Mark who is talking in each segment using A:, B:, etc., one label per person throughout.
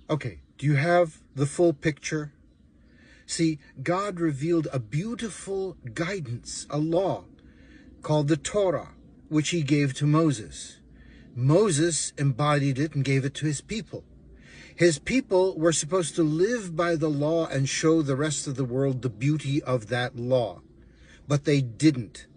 A: Okay, do you have the full picture? See, God revealed a beautiful guidance, a law, called the Torah, which he gave to Moses. Moses embodied it and gave it to his people. His people were supposed to live by the law and show the rest of the world the beauty of that law. But they didn't.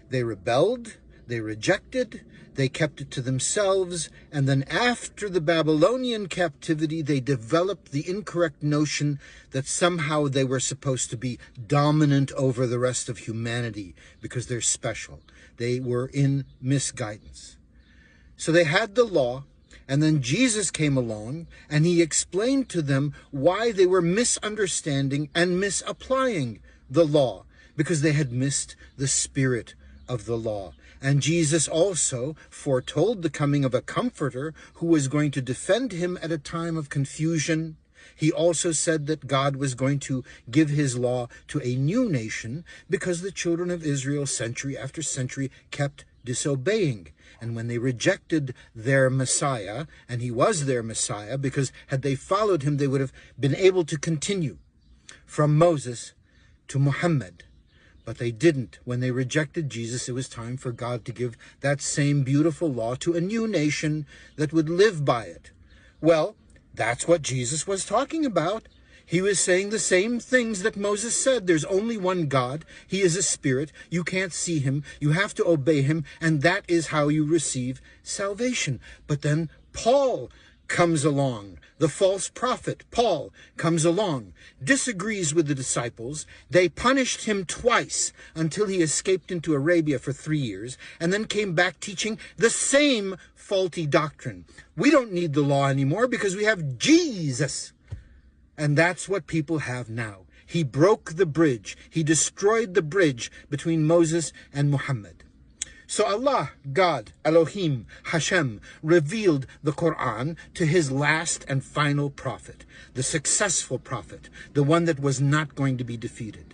A: They rebelled, they rejected, they kept it to themselves, and then after the Babylonian captivity, they developed the incorrect notion that somehow they were supposed to be dominant over the rest of humanity because they're special. They were in misguidance. So they had the law, and then Jesus came along, and he explained to them why they were misunderstanding and misapplying the law, because they had missed the spirit of the law. And Jesus also foretold the coming of a comforter who was going to defend him at a time of confusion. He also said that God was going to give his law to a new nation because the children of Israel, century after century, kept disobeying. And when they rejected their Messiah, and he was their Messiah, because had they followed him, they would have been able to continue from Moses to Muhammad. But they didn't. When they rejected Jesus, it was time for God to give that same beautiful law to a new nation that would live by it. Well, that's what Jesus was talking about. He was saying the same things that Moses said. There's only one God. He is a spirit. You can't see him. You have to obey him. And that is how you receive salvation. But then Paul comes along. The false prophet, Paul, comes along, disagrees with the disciples. They punished him twice until he escaped into Arabia for 3 years and then came back teaching the same faulty doctrine. We don't need the law anymore because we have Jesus. And that's what people have now. He broke the bridge. He destroyed the bridge between Moses and Muhammad. So Allah, God, Elohim, Hashem, revealed the Quran to his last and final prophet, the successful prophet, the one that was not going to be defeated.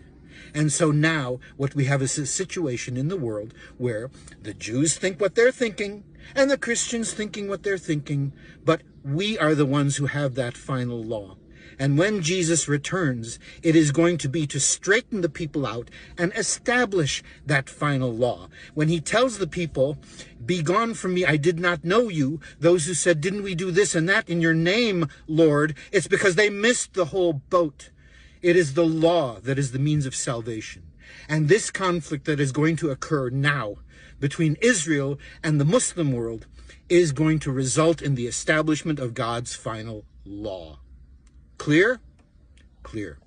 A: And so now what we have is a situation in the world where the Jews think what they're thinking and the Christians thinking what they're thinking, but we are the ones who have that final law. And when Jesus returns, it is going to be to straighten the people out and establish that final law. When he tells the people, "Be gone from me, I did not know you," those who said, "Didn't we do this and that in your name, Lord?" It's because they missed the whole boat. It is the law that is the means of salvation. And this conflict that is going to occur now between Israel and the Muslim world is going to result in the establishment of God's final law. Clear? Clear.